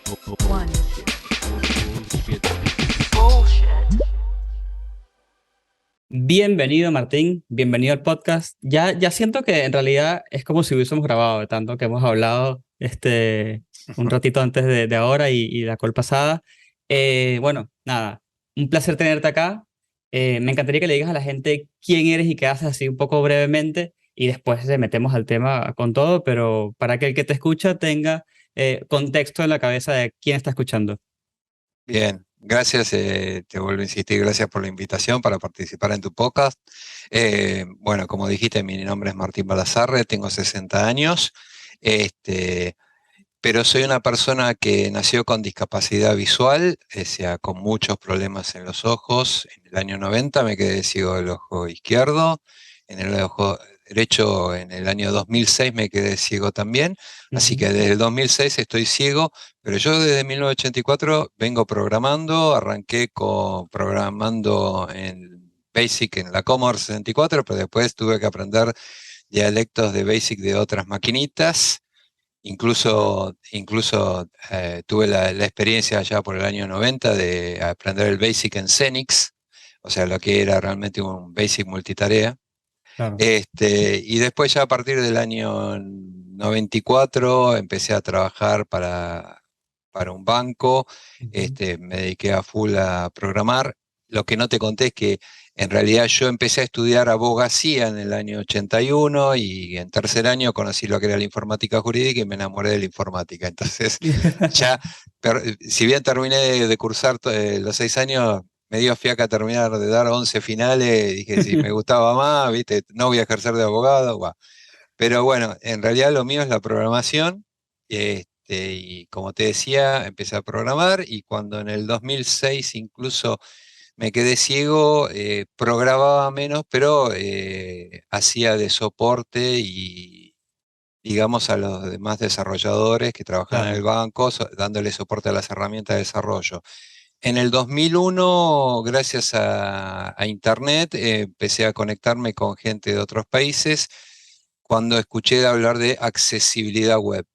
One. Bienvenido, Martín, bienvenido al podcast. Ya siento que en realidad es como si hubiésemos grabado, de tanto que hemos hablado un ratito antes de ahora y la call pasada. Bueno, nada, un placer tenerte acá. Me encantaría que le digas a la gente quién eres y qué haces así un poco brevemente y después le metemos al tema con todo, pero para que el que te escucha tenga contexto en la cabeza de quién está escuchando. Bien, gracias, te vuelvo a insistir, gracias por la invitación para participar en tu podcast. Bueno, como dijiste, mi nombre es Martín Balazarre, tengo 60 años, este, pero soy una persona que nació con discapacidad visual, o sea, con muchos problemas en los ojos. En el año 90 me quedé ciego del ojo izquierdo, en el ojo derecho en el año 2006 me quedé ciego también, así Ujú. que desde el 2006 estoy ciego, pero yo desde 1984 vengo programando, arranqué programando en Basic en la Commodore 64, pero después tuve que aprender dialectos de Basic de otras maquinitas. Incluso tuve la experiencia ya por el año 90 de aprender el Basic en Xenix, o sea, lo que era realmente un Basic multitarea. Claro. Y después ya a partir del año 94 empecé a trabajar para un banco, Ujú. me dediqué a full a programar. Lo que no te conté es que en realidad yo empecé a estudiar abogacía en el año 81 y en tercer año conocí lo que era la informática jurídica y me enamoré de la informática. Entonces, ya, si bien terminé de cursar los 6 años, me dio fiaca terminar de dar 11 finales, dije, si me gustaba más, viste, no voy a ejercer de abogado, guau. Pero bueno, en realidad lo mío es la programación, y como te decía, empecé a programar y cuando en el 2006 incluso me quedé ciego, programaba menos, pero hacía de soporte y, digamos, a los demás desarrolladores que trabajaban en el Claro. banco, dándole soporte a las herramientas de desarrollo. En el 2001, gracias a Internet, empecé a conectarme con gente de otros países cuando escuché de hablar de accesibilidad web.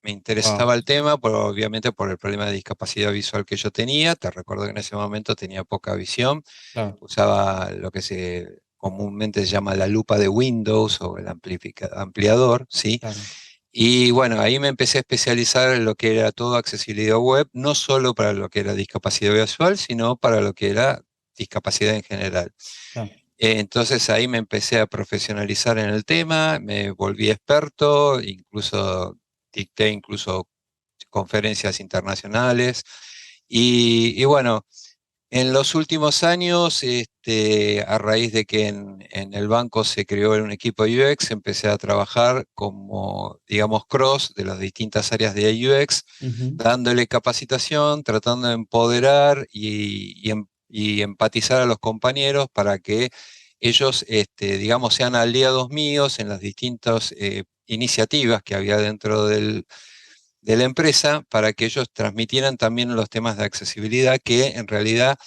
Me Wow. interesaba el tema, obviamente por el problema de discapacidad visual que yo tenía. Te recuerdo que en ese momento tenía poca visión. Claro. Usaba lo que se comúnmente se llama la lupa de Windows o el ampliador, ¿sí? Claro. Y bueno, ahí me empecé a especializar en lo que era todo accesibilidad web, no solo para lo que era discapacidad visual, sino para lo que era discapacidad en general. Claro. Entonces ahí me empecé a profesionalizar en el tema, me volví experto, incluso dicté incluso conferencias internacionales. Y bueno, en los últimos años, a raíz de que en el banco se creó un equipo de UX, empecé a trabajar como, digamos, cross de las distintas áreas de UX, Ujú. dándole capacitación, tratando de empoderar y empatizar a los compañeros para que ellos, digamos, sean aliados míos en las distintas iniciativas que había dentro de la empresa para que ellos transmitieran también los temas de accesibilidad que en realidad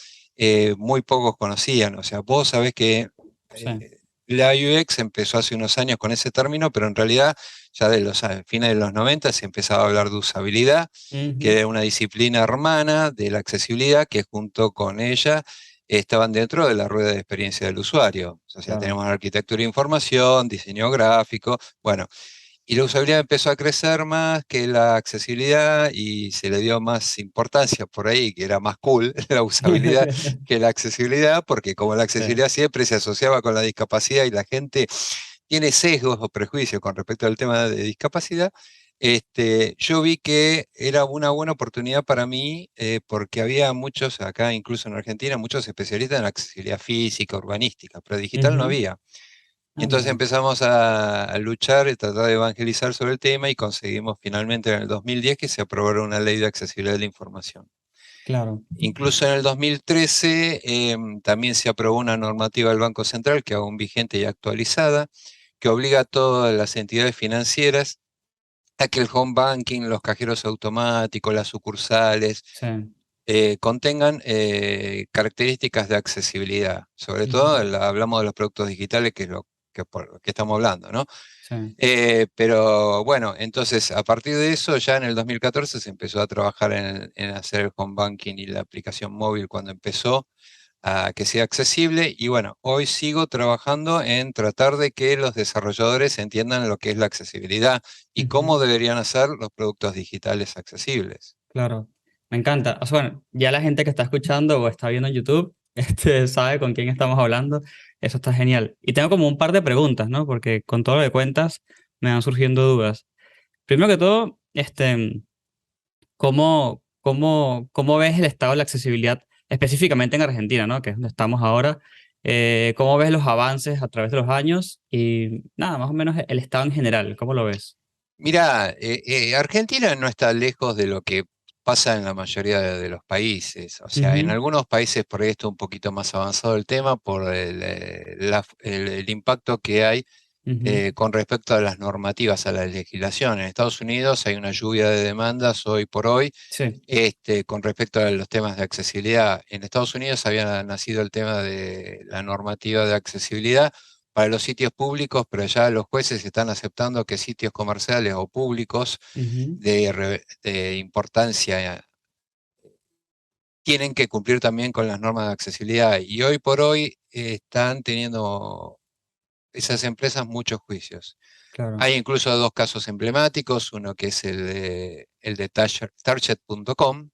muy pocos conocían. O sea, vos sabés que Sí. la UX empezó hace unos años con ese término, pero en realidad ya de los fines de los 90 se empezaba a hablar de usabilidad, que Ujú. era una disciplina hermana de la accesibilidad que junto con ella estaban dentro de la rueda de experiencia del usuario. O sea, Claro. tenemos arquitectura de información, diseño gráfico, bueno, y la usabilidad empezó a crecer más que la accesibilidad y se le dio más importancia por ahí, que era más cool la usabilidad que la accesibilidad, porque como la Sí. accesibilidad siempre se asociaba con la discapacidad y la gente tiene sesgos o prejuicios con respecto al tema de discapacidad, yo vi que era una buena oportunidad para mí, porque había muchos, acá incluso en Argentina, muchos especialistas en accesibilidad física, urbanística, pero digital no Ujú. había. Y Ah, entonces mira. empezamos a luchar y tratar de evangelizar sobre el tema y conseguimos finalmente en el 2010 que se aprobara una ley de accesibilidad de la información. Claro. Incluso en el 2013 también se aprobó una normativa del Banco Central que aún vigente y actualizada, que obliga a todas las entidades financieras a que el home banking, los cajeros automáticos, las sucursales, Sí. contengan características de accesibilidad. Sobre todo Ujú. hablamos de los productos digitales, que es lo que por lo que estamos hablando, ¿no? Sí. Pero bueno, entonces a partir de eso ya en el 2014 se empezó a trabajar en hacer el home banking y la aplicación móvil cuando empezó a que sea accesible y bueno, hoy sigo trabajando en tratar de que los desarrolladores entiendan lo que es la accesibilidad y cómo Ujú. deberían hacer los productos digitales accesibles. Claro, me encanta. O sea, bueno, ya la gente que está escuchando o está viendo en YouTube, sabe con quién estamos hablando. Eso está genial. Y tengo como un par de preguntas, ¿no? Porque con todo lo que cuentas me van surgiendo dudas. Primero que todo, ¿cómo ves el estado de la accesibilidad específicamente en Argentina, ¿no? Que es donde estamos ahora. ¿Cómo ves los avances a través de los años? Y nada, más o menos el estado en general, ¿cómo lo ves? Mira, Argentina no está lejos de lo que pasa en la mayoría de los países. O sea, en Ujú, algunos países por ahí está un poquito más avanzado el tema por el impacto que hay ujú. con respecto a las normativas, a la legislación. En Estados Unidos hay una lluvia de demandas hoy por hoy Sí. con respecto a los temas de accesibilidad. En Estados Unidos había nacido el tema de la normativa de accesibilidad para los sitios públicos, pero ya los jueces están aceptando que sitios comerciales o públicos Ujú. de importancia tienen que cumplir también con las normas de accesibilidad. Y hoy por hoy están teniendo esas empresas muchos juicios. Claro. Hay incluso dos casos emblemáticos, uno que es el de Target.com,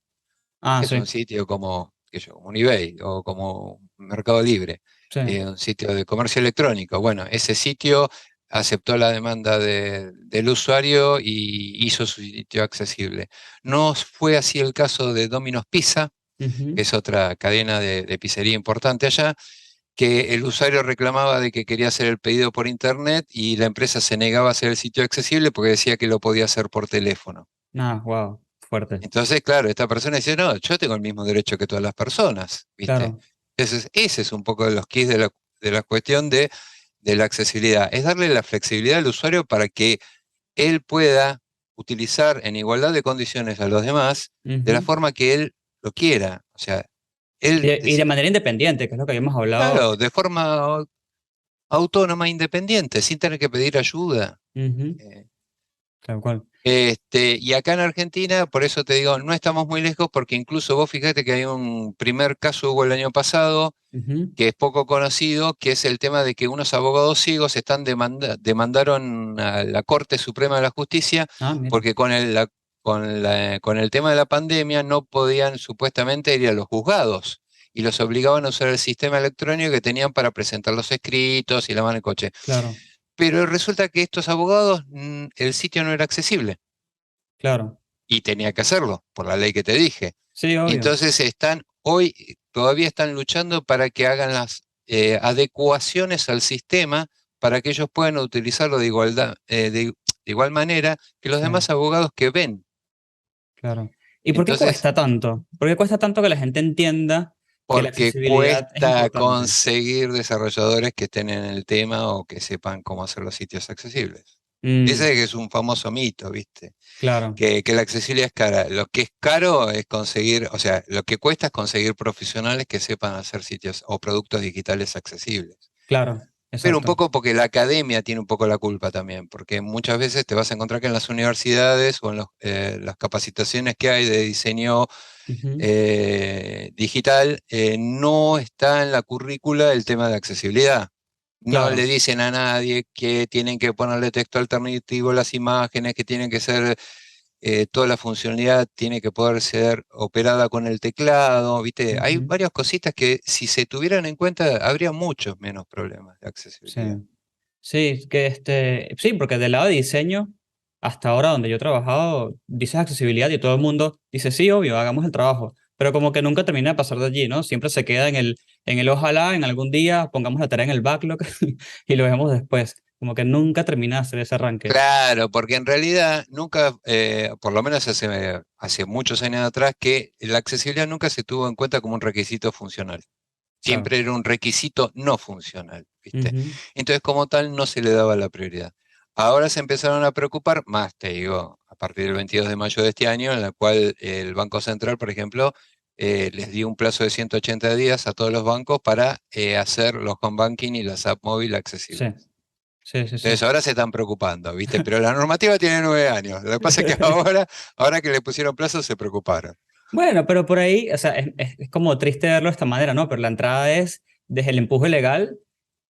Ah, que es un sí, sitio como, qué sé yo, como un eBay o como Mercado Libre, sí. un sitio de comercio electrónico. Bueno, ese sitio aceptó la demanda del usuario y hizo su sitio accesible. No fue así el caso de Domino's Pizza, que Ujú. es otra cadena de pizzería importante allá, que el usuario reclamaba de que quería hacer el pedido por internet y la empresa se negaba a hacer el sitio accesible porque decía que lo podía hacer por teléfono. Ah, wow, fuerte. Entonces, claro, esta persona dice, no, yo tengo el mismo derecho que todas las personas, ¿viste? Claro, Ese es un poco de los keys de la cuestión de la accesibilidad. Es darle la flexibilidad al usuario para que él pueda utilizar en igualdad de condiciones a los demás de la ujú. forma que él lo quiera. O sea, Y él de manera independiente, que es lo que habíamos hablado. claro, de forma autónoma, independiente, sin tener que pedir ayuda. Ujú. Eh, Tal cual. y acá en Argentina, por eso te digo, no estamos muy lejos porque incluso vos fíjate que hay un primer caso hubo el año pasado Ujú. que es poco conocido, que es el tema de que unos abogados ciegos demandaron a la Corte Suprema de la Justicia Ah, mira, porque con el tema de la pandemia no podían supuestamente ir a los juzgados y los obligaban a usar el sistema electrónico que tenían para presentar los escritos y la mano en coche. claro, Pero resulta que estos abogados, el sitio no era accesible claro. y tenía que hacerlo por la ley que te dije. Sí, obvio. Entonces todavía están luchando para que hagan las adecuaciones al sistema para que ellos puedan utilizarlo de igual manera que los Sí, demás abogados que ven. claro. ¿Y por qué Entonces, cuesta tanto? ¿Por qué cuesta tanto que la gente entienda que la porque accesibilidad es cuesta importante? conseguir desarrolladores que estén en el tema o que sepan cómo hacer los sitios accesibles. Mm, Ese que es un famoso mito, ¿viste? claro, Que la accesibilidad es cara. Lo que es caro es conseguir, o sea, lo que cuesta es conseguir profesionales que sepan hacer sitios o productos digitales accesibles. claro, Pero un exacto. poco porque la academia tiene un poco la culpa también, porque muchas veces te vas a encontrar que en las universidades o en las capacitaciones que hay de diseño Ujú. digital, no está en la currícula el tema de accesibilidad. No le Claro, dicen a nadie que tienen que ponerle texto alternativo a las imágenes, que tienen que ser toda la funcionalidad tiene que poder ser operada con el teclado, ¿viste? Hay ujú. varias cositas que si se tuvieran en cuenta habría muchos menos problemas de Sí. accesibilidad. Sí, sí, porque del lado de diseño, hasta ahora donde yo he trabajado, dices accesibilidad y todo el mundo dice, sí, obvio, hagamos el trabajo. Pero como que nunca termina de pasar de allí, ¿no? Siempre se queda en el ojalá, en algún día pongamos la tarea en el backlog y lo vemos después. Como que nunca termina de hacer ese arranque. Claro, porque en realidad nunca, por lo menos hace muchos años atrás, que la accesibilidad nunca se tuvo en cuenta como un requisito funcional. Claro. Siempre era un requisito no funcional, ¿viste? Ujú. Entonces, como tal, no se le daba la prioridad. Ahora se empezaron a preocupar, más te digo, a partir del 22 de mayo de este año, en la cual el Banco Central, por ejemplo, les dio un plazo de 180 días a todos los bancos para hacer los home banking y las app móvil Sí. accesibles. Sí, sí, Entonces sí. ahora se están preocupando, ¿viste? Pero la normativa tiene 9 años. Lo que pasa es que ahora que le pusieron plazo, se preocuparon. Bueno, pero por ahí, o sea, es como triste verlo de esta manera, ¿no? Pero la entrada es desde el empuje legal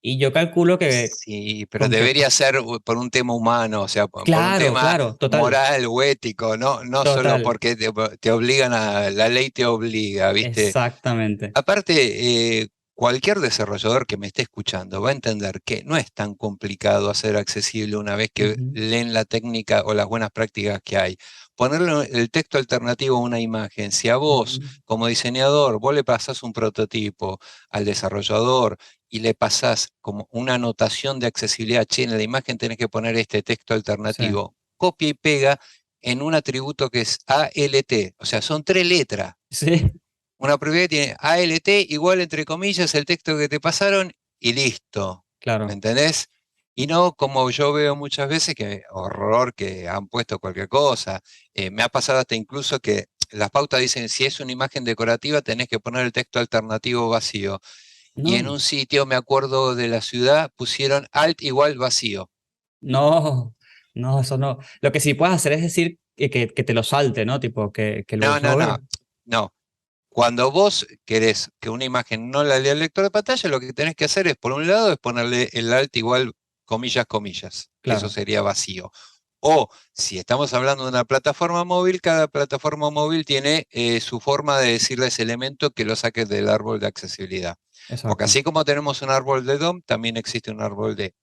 y yo calculo que Sí, pero con que... debería ser por un tema humano, o sea, por un Claro, tema claro, total, moral o ético, no solo total, porque te obligan la ley te obliga, ¿viste? exactamente. Aparte, cualquier desarrollador que me esté escuchando va a entender que no es tan complicado hacer accesible una vez que Ujú, leen la técnica o las buenas prácticas que hay. Ponerle el texto alternativo a una imagen. Si a vos, ujú, como diseñador, vos le pasás un prototipo al desarrollador y le pasás como una anotación de accesibilidad, che, en la imagen tenés que poner este texto sí, alternativo, copia y pega en un atributo que es ALT, o sea, son 3 letras. sí, Una propiedad tiene ALT igual, entre comillas, el texto que te pasaron y listo. ¿Me claro. entendés? Y no como yo veo muchas veces, que horror que han puesto cualquier cosa. Me ha pasado hasta incluso que las pautas dicen, si es una imagen decorativa, tenés que poner el texto alternativo vacío. Y en No, un sitio, me acuerdo de la ciudad, pusieron alt igual vacío. no, no, eso no. Lo que sí puedes hacer es decir que te lo salte, ¿no? Tipo, que el No, no, no, voiceover. no. Cuando vos querés que una imagen no la lea el lector de pantalla, lo que tenés que hacer es, por un lado, es ponerle el alt igual, comillas, comillas, que eso Claro, sería vacío. O si estamos hablando de una plataforma móvil, cada plataforma móvil tiene su forma de decirle a ese elemento que lo saques del árbol de accesibilidad. Porque exacto. así como tenemos un árbol de DOM, también existe un árbol de,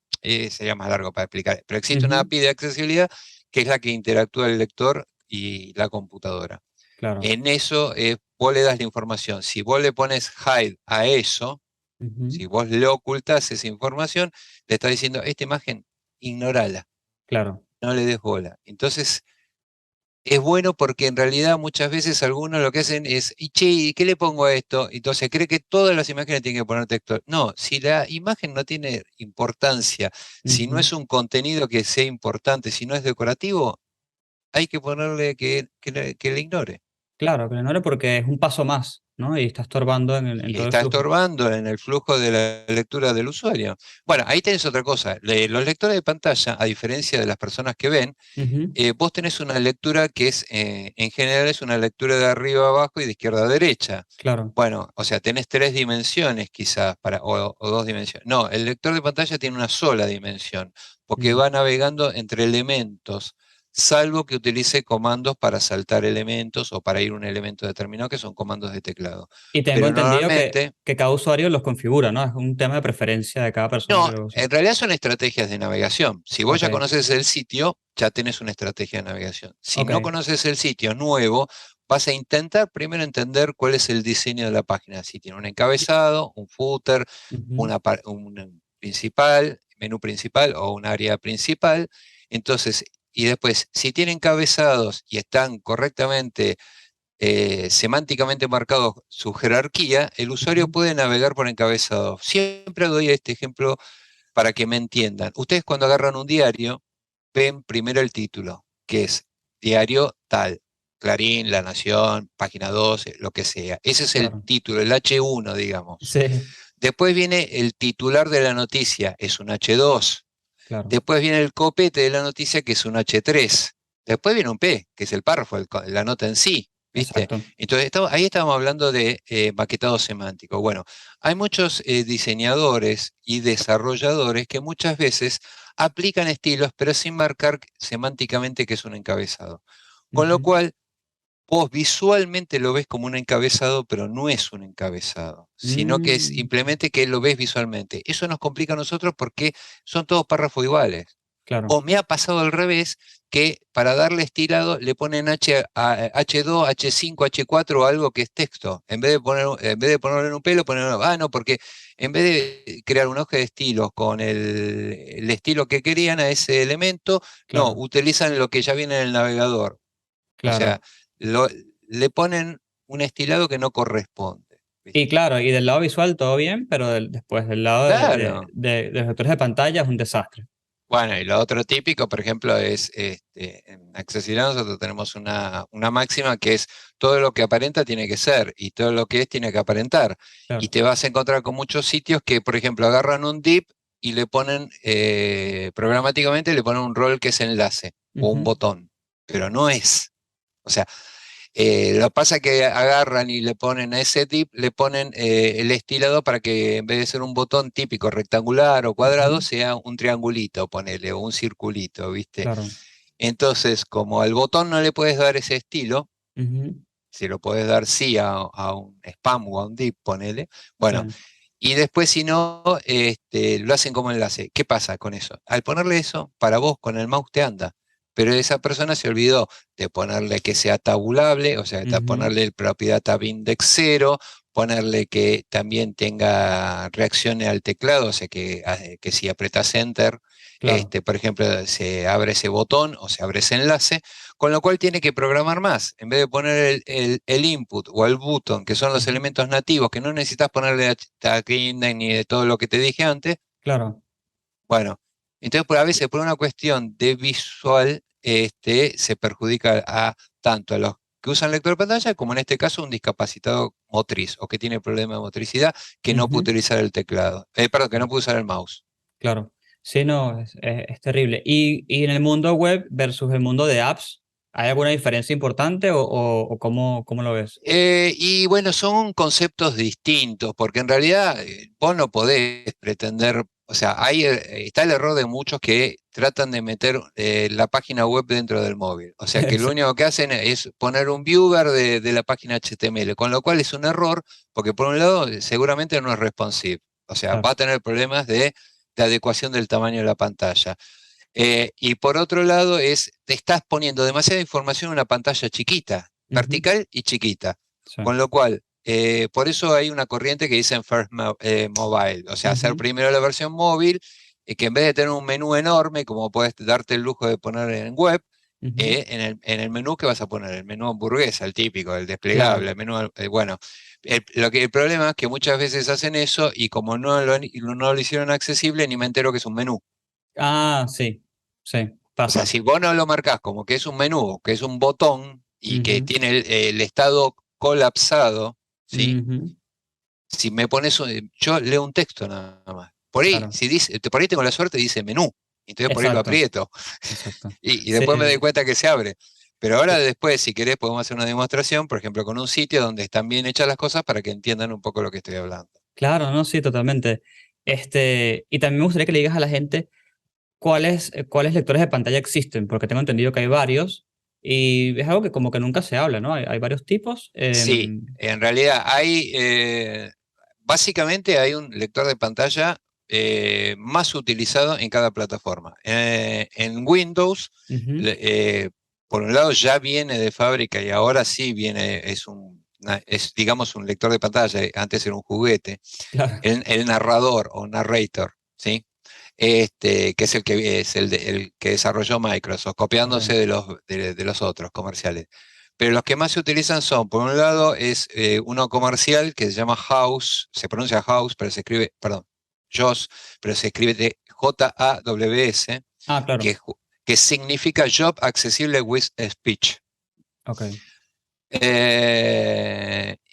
sería más largo para explicar, pero existe una Ujú, API de accesibilidad que es la que interactúa el lector y la computadora. claro. En eso vos le das la información. Si vos le pones hide a eso, Ujú, si vos le ocultás esa información, le estás diciendo, esta imagen, ignórala, claro. no le des bola. Entonces, es bueno porque en realidad muchas veces algunos lo que hacen es, y che, ¿y qué le pongo a esto? Entonces cree que todas las imágenes tienen que poner texto. No, si la imagen no tiene importancia, si no Ujú, es un contenido que sea importante, si no es decorativo, hay que ponerle que le ignore. claro, que lo ignore porque es un paso más, ¿no? Y está estorbando en Y todo el está flujo. estorbando en el flujo de la lectura del usuario. Bueno, ahí tenés otra cosa. Los lectores de pantalla, a diferencia de las personas que ven, Ujú, vos tenés una lectura que es, en general, es una lectura de arriba a abajo y de izquierda a derecha. claro. Bueno, o sea, tenés 3 dimensiones quizás, o 2 dimensiones. No, el lector de pantalla tiene una sola dimensión, porque Mm. va navegando entre elementos, salvo que utilice comandos para saltar elementos o para ir a un elemento determinado, que son comandos de teclado. Y tengo Pero entendido normalmente, que cada usuario los configura, ¿no? Es un tema de preferencia de cada persona que no, lo usa. en realidad son estrategias de navegación. Si vos Ok, ya conoces el sitio, ya tenés una estrategia de navegación. Si no ok. conoces el sitio nuevo, vas a intentar primero entender cuál es el diseño de la página. Si tiene un encabezado, un footer, Ujú, un principal, menú principal o un área principal. Entonces, y después, si tiene encabezados y están correctamente semánticamente marcados su jerarquía, el usuario ujú. puede navegar por encabezado. Siempre doy este ejemplo para que me entiendan. Ustedes cuando agarran un diario, ven primero el título, que es diario tal, Clarín, La Nación, Página 12, lo que sea. Ese es el Claro. título, el H1, digamos. Sí, Después viene el titular de la noticia, es un H2. claro. Después viene el copete de la noticia, que es un H3. Después viene un P, que es el párrafo, la nota en sí, ¿viste? Exacto. Entonces, ahí estamos hablando de maquetado semántico. Bueno, hay muchos diseñadores y desarrolladores que muchas veces aplican estilos, pero sin marcar semánticamente que es un encabezado. Con lo Ujú. cual, vos visualmente lo ves como un encabezado, pero no es un encabezado, sino que es Mm, simplemente que lo ves visualmente. Eso nos complica a nosotros porque son todos párrafos iguales. claro, O me ha pasado al revés, que para darle estilado le ponen H2, H5, H4 o algo que es texto. En vez de ponerlo en un pelo, ponen no, porque en vez de crear un hoja de estilos con el estilo que querían a ese elemento, no, claro, utilizan lo que ya viene en el navegador. O sea, claro. lo- le ponen un estilado que no corresponde. Y ¿Viste? claro, y del lado visual todo bien, pero después del lado Claro. de los lectores de pantalla es un desastre. Bueno, y lo otro típico, por ejemplo, es en accesibilidad nosotros tenemos una máxima que es todo lo que aparenta tiene que ser y todo lo que es tiene que aparentar. Y Claro. te vas a encontrar con muchos sitios que, por ejemplo, agarran un div y le ponen, programáticamente le ponen un rol que es enlace o un botón, pero no es. O sea, lo que pasa es que agarran y le ponen a ese tip, le ponen el estilado para que en vez de ser un botón típico rectangular o cuadrado, sea un triangulito, ponele, o un circulito, ¿viste? Claro. Entonces, como al botón no le puedes dar ese estilo, Ujú. si lo puedes dar sí a un spam o a un div, ponele, Sí. bueno, y después si no, lo hacen como enlace. ¿Qué pasa con eso? Al ponerle eso, para vos con el mouse te anda, pero esa persona se olvidó de ponerle que sea tabulable, o sea, Ujú. ponerle el propiedad tab index 0, ponerle que también tenga reacciones al teclado, o sea, que si apretas enter, Claro. por ejemplo, se abre ese botón o se abre ese enlace, con lo cual tiene que programar más. En vez de poner el input o el button, que son los Ujú. elementos nativos, que no necesitas ponerle tag index ni de todo lo que te dije antes, Claro. bueno, entonces a veces por una cuestión de visual, se perjudica a tanto a los que usan lector de pantalla como en este caso un discapacitado motriz o que tiene problema de motricidad que no puede Ujú. utilizar el teclado, perdón, que no puede usar el mouse. Claro. Sí, no, es terrible. Y en el mundo web versus el mundo de apps, ¿hay alguna diferencia importante o cómo lo ves? Y bueno, son conceptos distintos, porque en realidad vos no podés pretender, o sea, está el error de muchos que tratan de meter la página web dentro del móvil. O sea, que lo Sí. único que hacen es poner un viewer de la página HTML, con lo cual es un error, porque por un lado seguramente no es responsive, o sea, va Claro. a tener problemas de adecuación del tamaño de la pantalla. Y por otro lado te estás poniendo demasiada información en una pantalla chiquita, Ujú. vertical y chiquita. Sí. Con lo cual, por eso hay una corriente que dicen Mobile, o sea, hacer Ujú. primero la versión móvil, que en vez de tener un menú enorme, como puedes darte el lujo de poner en web, Ujú. en el menú que vas a poner, el menú hamburguesa, el típico, el Claro. desplegable, el menú, bueno, el problema es que muchas veces hacen eso y como no lo hicieron accesible, ni me entero que es un menú. Ah, sí. Sí, O sea, pasa. si vos no lo marcás como que es un menú, que es un botón y que Ujú. tiene el estado colapsado, ¿sí? Ujú. Si me pones, yo leo un texto nada más. Por ahí, Claro. si dice, por ahí tengo la suerte, dice menú. Entonces por ahí lo Exacto. aprieto. Exacto. Y Sí, después me doy cuenta que se abre. Pero ahora sí. después, si querés, podemos hacer una demostración, por ejemplo, con un sitio donde están bien hechas las cosas para que entiendan un poco lo que estoy hablando. Claro, no, sí, totalmente. Y también me gustaría que le digas a la gente cuáles lectores de pantalla existen, porque tengo entendido que hay varios y es algo que como que nunca se habla, ¿no? Hay varios tipos. Sí, en realidad básicamente hay un lector de pantalla más utilizado en cada plataforma. En Windows, Ujú. le- eh, por un lado ya viene de fábrica y ahora sí viene, es digamos un lector de pantalla, antes era un juguete, Claro. el narrador o narrator, ¿sí? Que es el que desarrolló Microsoft, copiándose Ok. de los otros comerciales. Pero los que más se utilizan son, por un lado, es uno comercial que se llama House, se pronuncia House, pero se escribe, perdón, JOS, pero se escribe de JAWS, Ah, claro. que, que significa Job Accessible with Speech. Ok.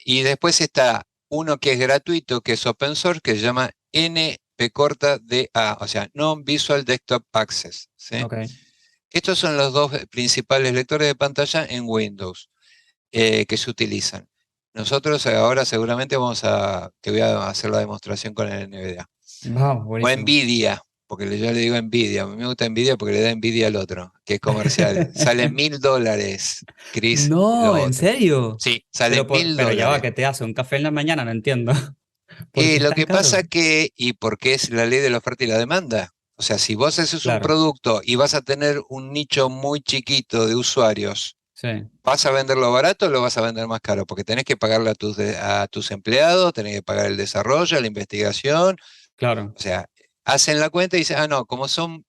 Y después está uno que es gratuito, que es open source, que se llama NP o sea, Non-Visual Desktop Access, ¿sí? Ok. Estos son los dos principales lectores de pantalla en Windows que se utilizan. Nosotros ahora seguramente te voy a hacer la demostración con el NVDA. Vamos, O buenísimo. Nvidia, porque yo le digo Nvidia. A mí me gusta Nvidia porque le da envidia al otro, que es comercial. Sale $1000, Chris, No, lo ¿en otro. serio? Sí, sale mil Pero ya va, dólares. ¿qué te hace? ¿Un café en la mañana? No entiendo. ¿Por qué Y es lo tan que pasa caro? y porque es la ley de la oferta y la demanda. O sea, si vos haces un Claro. producto y vas a tener un nicho muy chiquito de usuarios, Sí. ¿vas a venderlo barato o lo vas a vender más caro? Porque tenés que pagarle a tus empleados, tenés que pagar el desarrollo, la investigación. Claro. O sea, hacen la cuenta y dicen, ah, no, como son,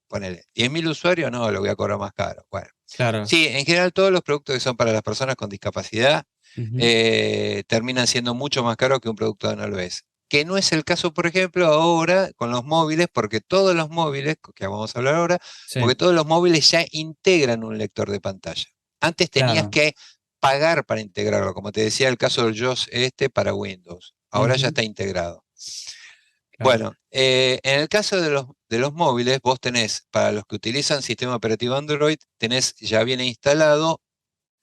ponele, 10.000 usuarios, no, lo voy a cobrar más caro. Bueno, Claro. sí, en general todos los productos que son para las personas con discapacidad Ujú. terminan siendo mucho más caros que un producto que no lo es. Que no es el caso, por ejemplo, ahora con los móviles, porque todos los móviles, que vamos a hablar ahora, porque Sí. todos los móviles ya integran un lector de pantalla. Antes tenías Claro. que pagar para integrarlo, como te decía el caso del JOS para Windows. Ahora ya Ujú. está integrado. claro. Bueno, en el caso de los móviles, vos tenés, para los que utilizan sistema operativo Android, tenés, ya viene instalado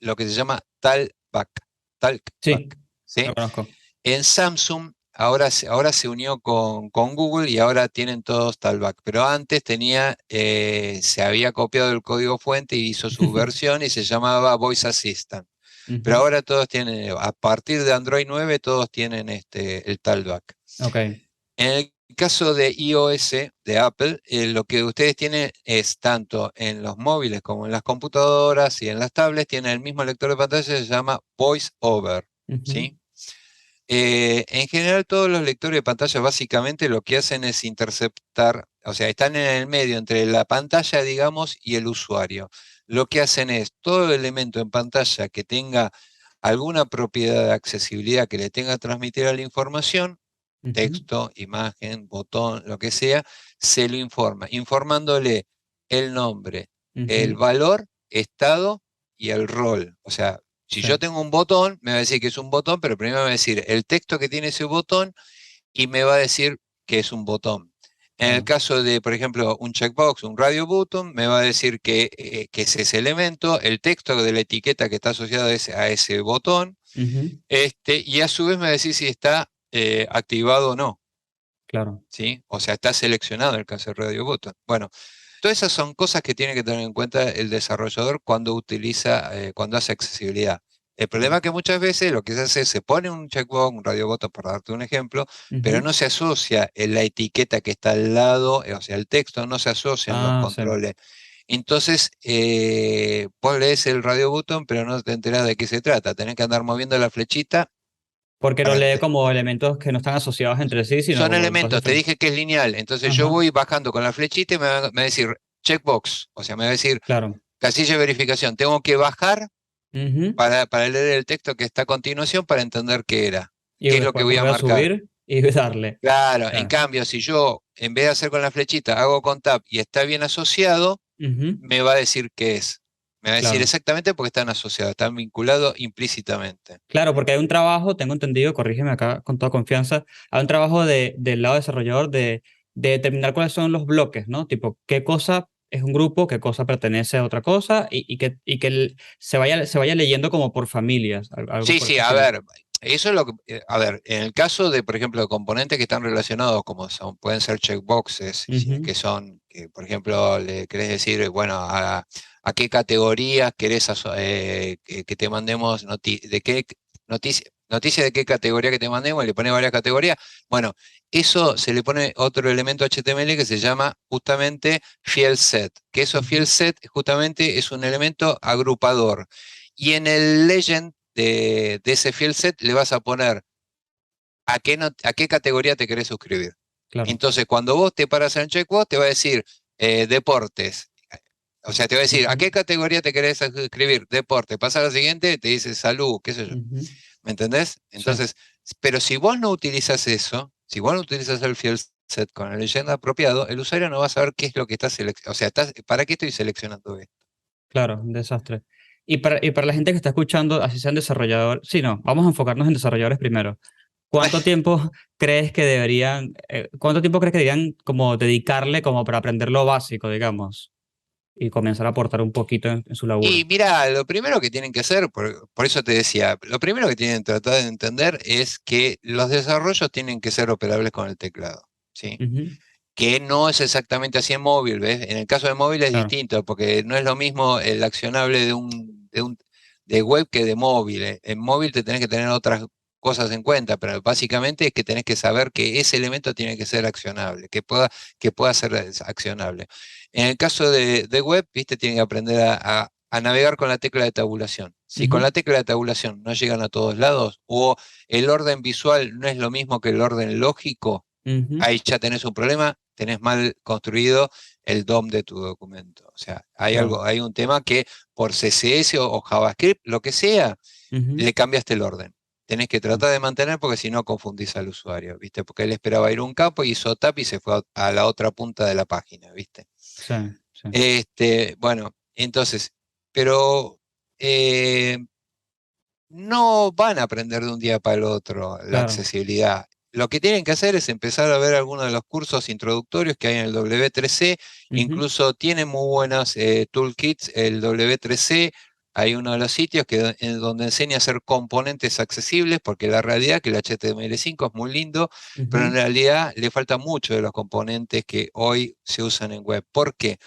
lo que se llama Talkback. Sí, Talkback, ¿sí? lo conozco. En Samsung ahora se unió con Google y ahora tienen todos Talkback, pero antes se había copiado el código fuente y hizo su versión y se llamaba Voice Assistant. Pero Ujú. ahora todos tienen, a partir de Android 9, todos tienen el Talkback. Ok, En el caso de iOS, de Apple, lo que ustedes tienen es tanto en los móviles como en las computadoras y en las tablets, tienen el mismo lector de pantalla, se llama Voice Over, ujú, ¿sí? En general, todos los lectores de pantalla básicamente lo que hacen es interceptar, o sea, están en el medio entre la pantalla, digamos, y el usuario. Lo que hacen es todo elemento en pantalla que tenga alguna propiedad de accesibilidad que le tenga que transmitir a la información, ujú, texto, imagen, botón, lo que sea, se lo informa, informándole el nombre, el ujú. valor, estado y el rol. O sea, si Sí, yo tengo un botón, me va a decir que es un botón, pero primero me va a decir el texto que tiene ese botón y me va a decir que es un botón. En el claro. caso de, por ejemplo, un checkbox, un radio button, me va a decir que es ese elemento, el texto de la etiqueta que está asociado a ese botón, Ujú, y a su vez me va a decir si está activado o no, claro. ¿sí? O sea, está seleccionado en el caso de radio button. Bueno, todas esas son cosas que tiene que tener en cuenta el desarrollador cuando cuando hace accesibilidad. El problema Claro. es que muchas veces lo que se hace es se pone un checkbox, un radio button, por darte un ejemplo, pero Ujú. no se asocia en la etiqueta que está al lado, o sea, el texto no se asocia en los Ah, sí. controles. Entonces, vos lees el radio button, pero no te enterás de qué se trata. Tenés que andar moviendo la flechita Porque lo para, lee como elementos que no están asociados entre sí, sino son como cosas elementos, te diferentes. dije que es lineal, entonces yo Ajá, voy bajando con la flechita y me va a decir checkbox, o sea, me va a decir claro. casilla de verificación. Tengo que bajar Ujú. para leer el texto que está a continuación para entender qué era, Y qué es lo que después voy a volver a marcar. subir y darle. Claro, en Ya. cambio, si yo en vez de hacer con la flechita hago con tab y está bien asociado, Ujú, me va a decir qué es. Me va a decir claro. exactamente porque están asociados, están vinculados implícitamente. Claro, porque hay un trabajo, tengo entendido, corrígeme acá con toda confianza, hay un trabajo del lado desarrollador de determinar cuáles son los bloques, ¿no? Tipo, qué cosa es un grupo, qué cosa pertenece a otra cosa y que se vaya leyendo como por familias, algo Sí, por sí, ese a estilo. ver, eso es lo que, a ver, en el caso de, por ejemplo, de componentes que están relacionados, como son, pueden ser checkboxes, Ujú, que son, que por ejemplo, le querés decir, bueno, a qué categorías querés que te mandemos, de qué noticia de qué categoría que te mandemos, y le pone varias categorías. Bueno, eso se le pone otro elemento HTML que se llama justamente field set, que eso field ujú, set justamente es un elemento agrupador. Y en el legend de ese field set le vas a poner a qué categoría te querés suscribir. claro. Entonces, cuando vos te paras en checkbox, te va a decir deportes. O sea, te va a decir, ¿a Ujú, qué categoría te querés suscribir? Deporte. Pasa a la siguiente, te dice salud, qué sé yo. ujú, ¿Me entendés? sí, Entonces, pero si vos no utilizas eso, si vos no utilizas el field set con el legend apropiado, el usuario no va a saber qué es lo que está seleccionando. O sea, ¿para qué estoy seleccionando esto? claro, un desastre. Y para la gente que está escuchando, así sean desarrolladores, sí, no, vamos a enfocarnos en desarrolladores primero. ¿Cuánto tiempo crees que deberían, cuánto tiempo crees que deberían como dedicarle como para aprender lo básico, digamos, y comenzar a aportar un poquito en su Y laburo? mira, lo primero que tienen que hacer, por eso te decía, lo primero que tienen que tratar de entender es que los desarrollos tienen que ser operables con el teclado, ¿sí? Ujú, Que no es exactamente así en móvil, ¿ves? En el caso de móvil es claro. distinto, porque no es lo mismo el accionable de web que de móvil. En móvil te tenés que tener otras cosas en cuenta, pero básicamente es que tenés que saber que ese elemento tiene que ser accionable, que pueda ser accionable. En el caso de web, viste, tienen que aprender a navegar con la tecla de tabulación. Si con Ujú, la tecla de tabulación no llegan a todos lados, o el orden visual no es lo mismo que el orden lógico, ujú, ahí ya tenés un problema, tenés mal construido el DOM de tu documento. O sea, claro. hay un tema que por CSS o JavaScript, lo que sea, Ujú, le cambiaste el orden. Tenés que tratar de mantener porque si no confundís al usuario, ¿viste? Porque él esperaba ir a un campo y hizo tap y se fue a la otra punta de la página, ¿viste? sí, sí, Bueno, entonces, pero no van a aprender de un día para el otro la claro. accesibilidad. lo que tienen que hacer es empezar a ver algunos de los cursos introductorios que hay en el W3C, Ujú, incluso tiene muy buenas toolkits, el W3C, hay uno de los sitios en donde enseña a hacer componentes accesibles, porque la realidad es que el HTML5 es muy lindo, pero en ujú, realidad le falta mucho de los componentes que hoy se usan en web. ¿Por qué?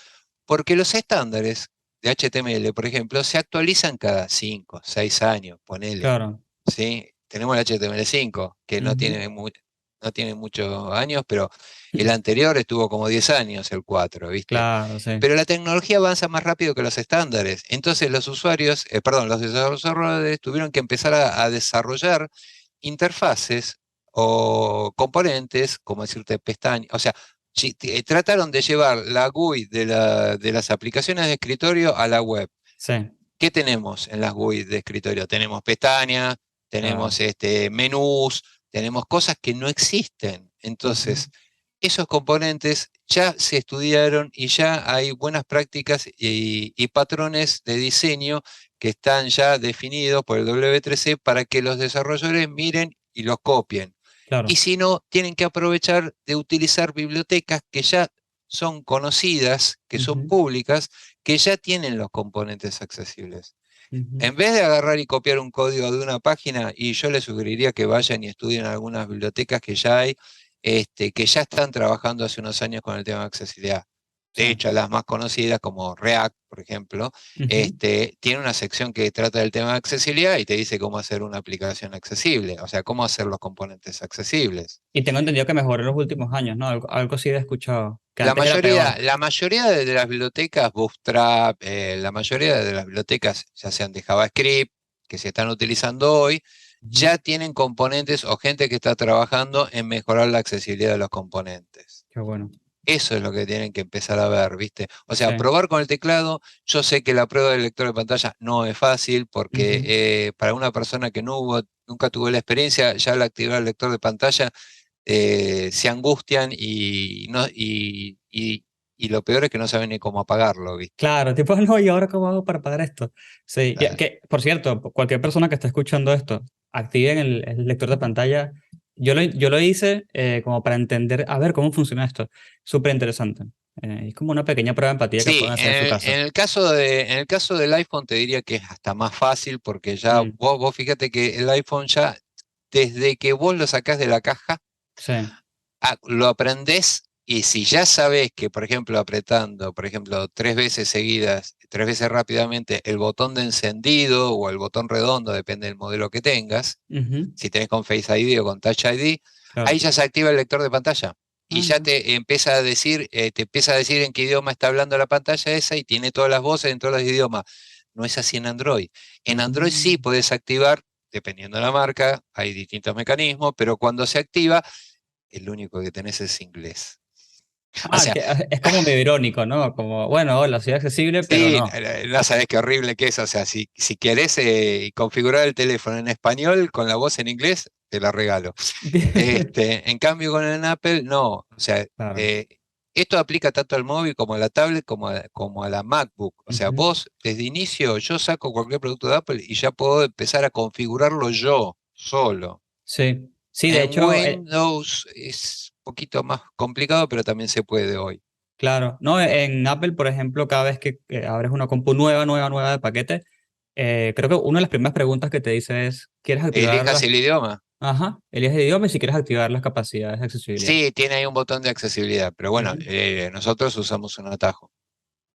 Porque los estándares de HTML, por ejemplo, se actualizan cada 5, 6 años, ponele. claro. ¿Sí? Tenemos el HTML5, que Ujú, no tiene muchos años, pero el anterior estuvo como 10 años, el 4, ¿viste? claro, sí. Pero la tecnología avanza más rápido que los estándares. Entonces los usuarios, perdón, los desarrolladores tuvieron que empezar a desarrollar interfaces o componentes, como decirte pestañas, o sea, trataron de llevar la GUI de las aplicaciones de escritorio a la web. Sí, ¿Qué tenemos en las GUI de escritorio? Tenemos pestañas, claro. tenemos menús, tenemos cosas que no existen. Ujú, Entonces, esos componentes ya se estudiaron y ya hay buenas prácticas y patrones de diseño que están ya definidos por el W3C para que los desarrolladores miren y los copien. Y claro. si no, tienen que aprovechar de utilizar bibliotecas que ya son conocidas, que son Ujú, públicas, que ya tienen los componentes accesibles. ujú, En vez de agarrar y copiar un código de una página, y yo les sugeriría que vayan y estudien algunas bibliotecas que ya hay, que ya están trabajando hace unos años con el tema de accesibilidad. sí. De hecho, las más conocidas, como React, por ejemplo, Ujú. tiene una sección que trata del tema de accesibilidad y te dice cómo hacer una aplicación accesible, o sea, cómo hacer los componentes accesibles. Y tengo entendido que mejoró en los últimos años, ¿no? Algo sí he escuchado, que antes era peor. La mayoría de las bibliotecas, Bootstrap, la mayoría de las bibliotecas, ya sean de JavaScript, que se están utilizando hoy, Ujú, ya tienen componentes o gente que está trabajando en mejorar la accesibilidad de los componentes. qué bueno. Eso es lo que tienen que empezar a ver, ¿viste? O sea, Sí. probar con el teclado. Yo sé que la prueba del lector de pantalla no es fácil porque Ujú. para una persona que nunca tuvo la experiencia, ya al activar el lector de pantalla se angustian y lo peor es que no saben ni cómo apagarlo, ¿viste? Claro, tipo, no, ¿y ahora cómo hago para pagar esto? Sí, Claro. que, por cierto, cualquier persona que esté escuchando esto, activen el lector de pantalla. Yo lo hice como para entender, a ver, cómo funciona esto. Súper interesante. Es como una pequeña prueba de empatía que Sí, pueden hacer en su casa. en el caso del iPhone te diría que es hasta más fácil porque ya Mm, vos fíjate que el iPhone ya, desde que vos lo sacás de la caja, sí. lo aprendés y si ya sabés que, por ejemplo, apretando, por ejemplo, 3 veces seguidas, 3 veces rápidamente el botón de encendido o el botón redondo, depende del modelo que tengas, Ujú, si tenés con Face ID o con Touch ID, ahí claro. ya se activa el lector de pantalla. Y Ah, ya mira. te empieza a decir en qué idioma está hablando la pantalla esa y tiene todas las voces en todos los idiomas. No es así en Android. En Android sí Mm. podés activar, dependiendo de la marca, hay distintos mecanismos, pero cuando se activa, el único que tenés es inglés. O Ah, sea, que es como medio irónico, ¿no? Como, bueno, hola, soy accesible, pero sí, no. no sabés qué horrible que es. O sea, si querés configurar el teléfono en español con la voz en inglés, te la regalo. En cambio, con el Apple, no. O sea, Claro. eh, esto aplica tanto al móvil como a la tablet como a la MacBook. O sea, Ujú. vos, desde inicio, yo saco cualquier producto de Apple y ya puedo empezar a configurarlo yo, solo. Sí. Sí, de En hecho, Windows es un poquito más complicado, pero también se puede hoy. claro. No, en Apple, por ejemplo, cada vez que abres una compu nueva de paquete, creo que una de las primeras preguntas que te dice es, ¿quieres activar Elijas las... el idioma. Ajá, eliges el idioma y si quieres activar las capacidades de accesibilidad. Sí, tiene ahí un botón de accesibilidad, pero bueno, Ujú. nosotros usamos un atajo.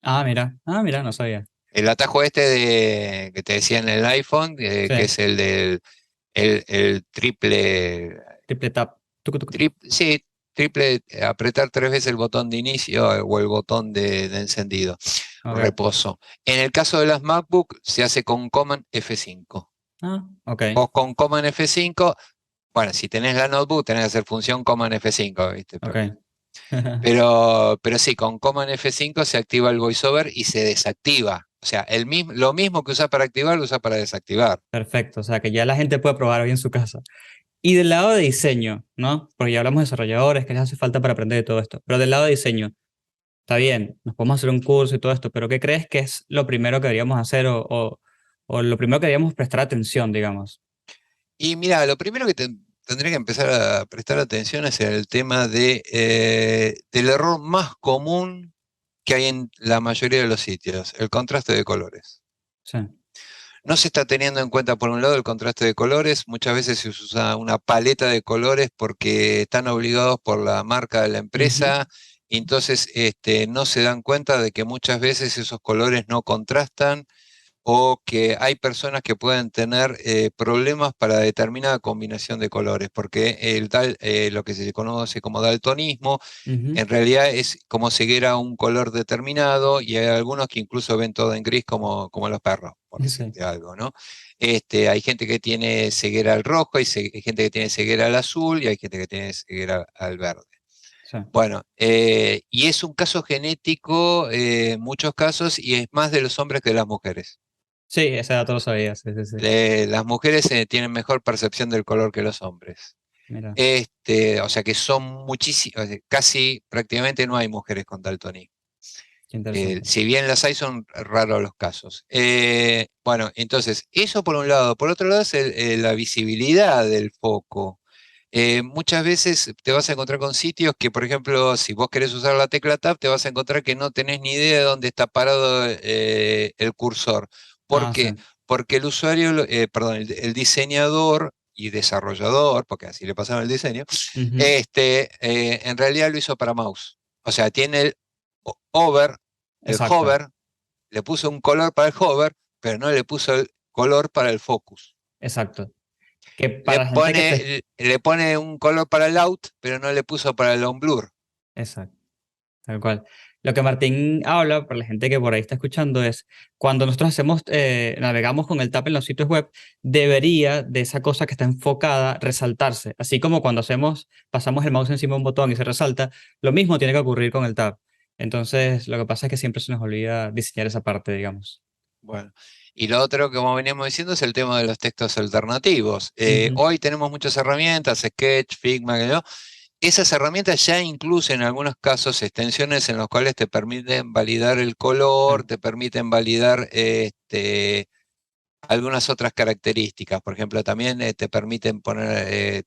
Ah, mira, no sabía. El atajo que te decía en el iPhone, Sí, que es el triple, triple tap. Tucu, tucu, tucu. sí, triple, apretar 3 veces el botón de inicio o el botón de encendido, Ok. reposo. En el caso de las MacBook se hace con Command F5. Ah, ok. Vos con Command F5, bueno, si tenés la notebook tenés que hacer función Command F5, ¿viste? Ok. Pero sí, con Command F5 se activa el VoiceOver y se desactiva. O sea, lo mismo que usa para activar, lo usa para desactivar. Perfecto. O sea, que ya la gente puede probar hoy en su casa. Y del lado de diseño, ¿no? Porque ya hablamos de desarrolladores, qué les hace falta para aprender de todo esto. Pero del lado de diseño, está bien, nos podemos hacer un curso y todo esto, pero ¿qué crees que es lo primero que deberíamos hacer o lo primero que deberíamos prestar atención, digamos? Y mira, tendría que empezar a prestar atención es el tema del error más común que hay en la mayoría de los sitios, el contraste de colores. Sí. No se está teniendo en cuenta, por un lado, el contraste de colores. Muchas veces se usa una paleta de colores porque están obligados por la marca de la Ujú. empresa. Y entonces no se dan cuenta de que muchas veces esos colores no contrastan o que hay personas que pueden tener problemas para determinada combinación de colores, porque lo que se conoce como daltonismo Ujú. en realidad es como ceguera a un color determinado y hay algunos que incluso ven todo en gris como los perros, por Sí, decirte algo, ¿no? Hay gente que tiene ceguera al rojo, hay gente que tiene ceguera al azul y hay gente que tiene ceguera al verde. sí. Bueno, y es un caso genético en muchos casos y es más de los hombres que de las mujeres. Sí, ese dato lo sabía, sí, sí, sí. Las mujeres tienen mejor percepción del color que los hombres. Mira, O sea que son muchísimas, casi prácticamente no hay mujeres con daltonismo. qué interesante. Si bien las hay, son raros los casos. Bueno, entonces, eso por un lado. Por otro lado es la visibilidad del foco. Muchas veces te vas a encontrar con sitios que, por ejemplo, si vos querés usar la tecla Tab, te vas a encontrar que no tenés ni idea de dónde está parado el cursor. ¿Por Ah, sí. qué? Porque el usuario, perdón, el diseñador y desarrollador, porque así le pasaron el diseño, Ujú. en realidad lo hizo para mouse. O sea, tiene el over, el Exacto, hover, le puso un color para el hover, pero no le puso el color para el focus. exacto. Que para la gente que esté... Le pone un color para el out, pero no le puso para el on blur. Exacto. Tal cual. Lo que Martín habla, para la gente que por ahí está escuchando, es cuando nosotros navegamos con el tab en los sitios web, debería de esa cosa que está enfocada resaltarse. Así como cuando pasamos el mouse encima de un botón y se resalta, lo mismo tiene que ocurrir con el tab. Entonces, lo que pasa es que siempre se nos olvida diseñar esa parte, digamos. Bueno, y lo otro que como veníamos diciendo es el tema de los textos alternativos. Ujú. Hoy tenemos muchas herramientas, Sketch, Figma, que yo. Esas herramientas ya incluyen en algunos casos extensiones en las cuales te permiten validar el color, Sí. te permiten validar algunas otras características. Por ejemplo, también te permiten poner,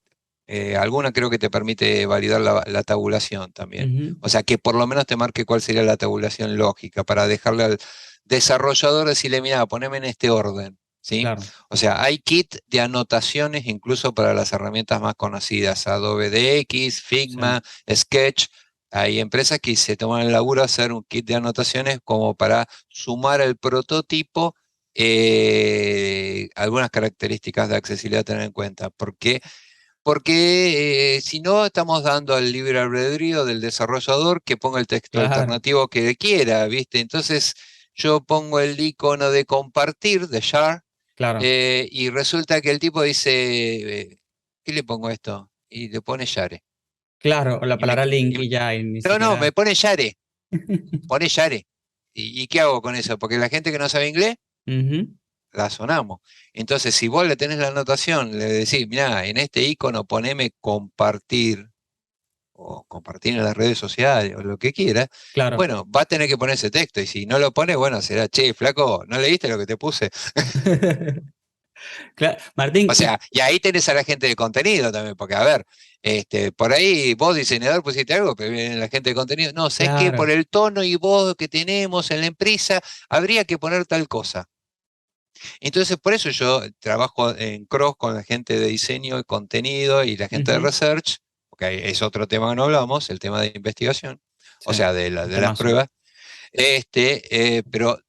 alguna creo que te permite validar la tabulación también. Ujú. O sea, que por lo menos te marque cuál sería la tabulación lógica para dejarle al desarrollador decirle, mira, poneme en este orden. ¿Sí? Claro. O sea, hay kit de anotaciones incluso para las herramientas más conocidas, Adobe DX, Sí. Figma, Sketch. Hay empresas que se toman el laburo de hacer un kit de anotaciones como para sumar el prototipo algunas características de accesibilidad a tener en cuenta. ¿Por qué? Porque si no, estamos dando al libre albedrío del desarrollador que ponga el texto Claro. alternativo que quiera, ¿viste? Entonces, yo pongo el icono de compartir, de share, Claro. y resulta que el tipo dice, ¿qué le pongo a esto? Y le pone share. Claro. O la Y me, palabra link y me- y ya, y ni no, no, siquiera. me pone share, pone share. ¿Y qué hago con eso? Porque la gente que no sabe inglés Ujú. la sonamos. Entonces, si vos le tenés la anotación, le decís, mira, en este icono poneme compartir, o compartir en las redes sociales, o lo que quiera, Claro. bueno, va a tener que poner ese texto. Y si no lo pone, bueno, será, che, flaco, ¿no leíste lo que te puse? Martín, O sea, y ahí tenés a la gente de contenido también, porque a ver, por ahí vos, diseñador, pusiste algo, pero viene la gente de contenido. No, sabés que por claro. el tono y voz que tenemos en la empresa, habría que poner tal cosa. Entonces, por eso yo trabajo en cross con la gente de diseño y contenido y la gente de Ujú. research, porque es otro tema que no hablamos, el tema de investigación, o Sí, sea, un de las temazo. pruebas. Pero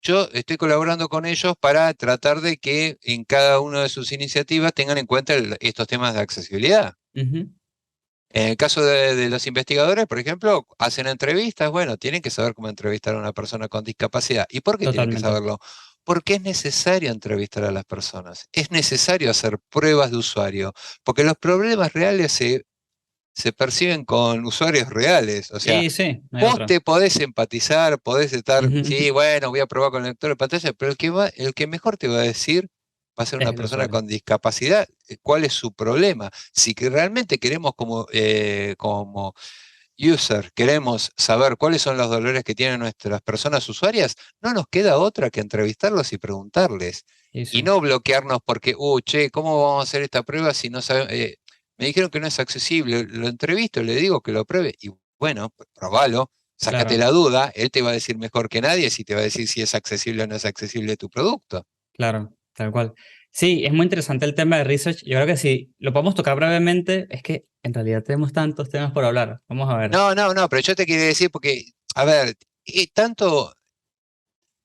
yo estoy colaborando con ellos para tratar de que en cada una de sus iniciativas tengan en cuenta estos temas de accesibilidad. Ujú. En el caso de los investigadores, por ejemplo, hacen entrevistas, bueno, tienen que saber cómo entrevistar a una persona con discapacidad. ¿Y por qué tienen que Totalmente. saberlo? Porque es necesario entrevistar a las personas, es necesario hacer pruebas de usuario, porque los problemas reales se perciben con usuarios reales. O sea, Y sí, no hay vos otra. te podés empatizar, podés estar, Ujú, sí, ujú. bueno, voy a probar con el lector de pantalla, pero el que mejor te va a decir va a ser Es una el persona usuario. con discapacidad, cuál es su problema. Si que realmente queremos como user, queremos saber cuáles son los dolores que tienen nuestras personas usuarias, no nos queda otra que entrevistarlos y preguntarles. Y Y sí. no bloquearnos porque, che, ¿cómo vamos a hacer esta prueba si no sabemos? Me dijeron que no es accesible, lo entrevisto, le digo que lo pruebe y bueno, pues probalo, sácate Claro, la duda, él te va a decir mejor que nadie si te va a decir si es accesible o no es accesible tu producto. claro, tal cual. Sí, es muy interesante el tema de research. Yo creo que si lo podemos tocar brevemente, es que en realidad tenemos tantos temas por hablar. Vamos a ver. No, no, no, pero yo te quería decir porque, a ver, tanto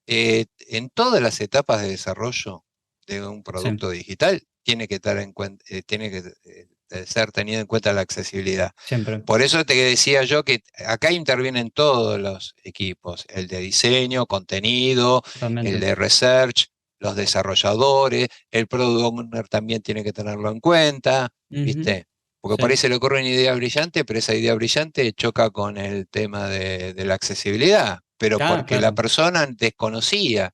en todas las etapas de desarrollo de un Sí, producto digital tiene que estar en cuenta, tiene que ser tenido en cuenta la accesibilidad. siempre, Por eso te decía yo que acá intervienen todos los equipos, el de diseño, contenido, el totalmente. de research, los desarrolladores, el product owner también tiene que tenerlo en cuenta, Ujú, ¿viste? Porque por ahí sí, se le ocurre una idea brillante, pero esa idea brillante choca con el tema de la accesibilidad, pero claro, porque la claro. persona desconocía.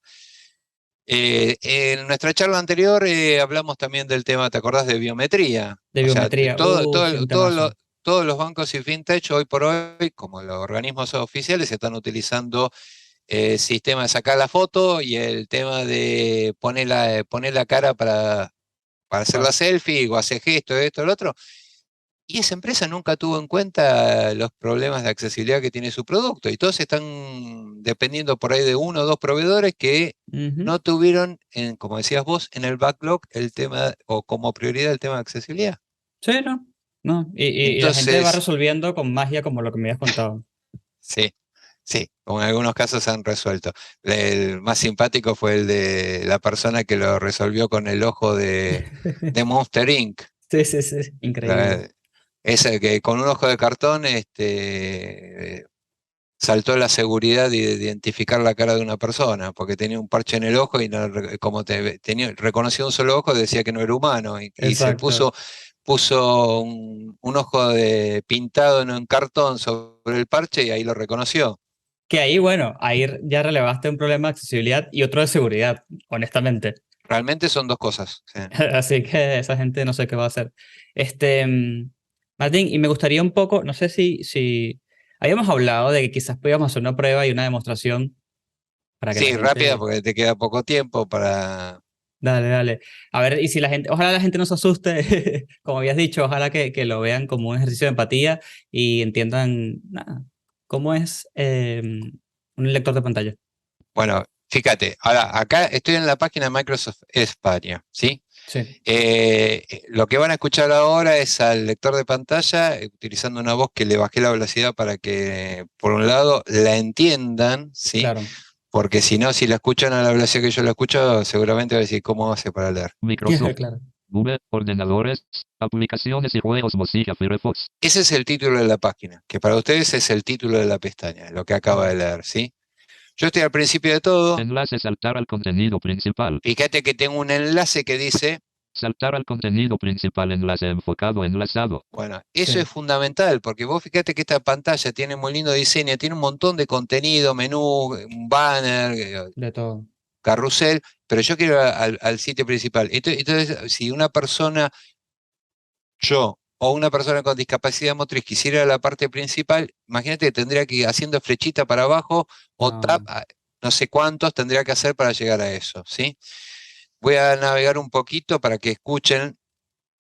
En nuestra charla anterior hablamos también del tema, ¿te acordás de biometría? De O sea, biometría, sí, un temazo. todos los bancos y fintech hoy por hoy, como los organismos oficiales, están utilizando el sistema de sacar la foto y el tema de poner la cara para hacer la Pa- selfie o hacer gesto, esto, lo otro. Y esa empresa nunca tuvo en cuenta los problemas de accesibilidad que tiene su producto. Y todos están dependiendo por ahí de uno o dos proveedores que Ujú. no tuvieron, como decías vos, en el backlog el tema o como prioridad el tema de accesibilidad. Sí, no, no. Y la gente va Entonces, resolviendo con magia como lo que me habías contado. sí, sí, en algunos casos se han resuelto. El más simpático fue el de la persona que lo resolvió con el ojo de Monster Inc. Sí, sí, sí, increíble. La- Ese que con un ojo de cartón saltó la seguridad de identificar la cara de una persona, porque tenía un parche en el ojo y como tenía, reconocía un solo ojo, decía que no era humano, y se Exacto. puso un ojo pintado en un cartón sobre el parche y ahí lo reconoció. Que ahí, bueno, ahí ya relevaste un problema de accesibilidad y otro de seguridad, honestamente. Realmente son dos cosas. Sí. Así que esa gente no sé qué va a hacer. Este, Martín, y me gustaría un poco, no sé si habíamos hablado de que quizás podíamos hacer una prueba y una demostración para que la Sí, rápida gente. porque te queda poco tiempo para... Dale, dale. A ver, y si la gente, ojalá la gente no se asuste, como habías dicho, ojalá que lo vean como un ejercicio de empatía y entiendan nada, cómo es un lector de pantalla. Bueno, fíjate, ahora acá estoy en la página de Microsoft España, ¿sí? Sí, Lo que van a escuchar ahora es al lector de pantalla utilizando una voz que le bajé la velocidad para que, por un lado, la entiendan, ¿sí? claro. Porque si no, si la escuchan a la velocidad que yo la escucho, seguramente va a decir cómo hace para leer. Microsoft, Claro. Google, ordenadores, aplicaciones y juegos Mozilla Firefox. Ese es el título de la página, que para ustedes es el título de la pestaña, lo que acaba de Vale. leer, ¿sí? Yo estoy al principio de todo. Enlace saltar al contenido principal. Fíjate que tengo un enlace que dice, Saltar al contenido principal enlace enfocado enlazado. bueno, eso es Sí, fundamental, porque vos fíjate que esta pantalla tiene muy lindo diseño, tiene un montón de contenido, menú, un banner, de todo. carrusel, pero yo quiero al sitio principal. Entonces, si una persona, yo o una persona con discapacidad motriz quisiera ir a la parte principal, imagínate que tendría que ir haciendo flechita para abajo o tab, No. no sé cuántos tendría que hacer para llegar a eso, ¿sí? Voy a navegar un poquito para que escuchen.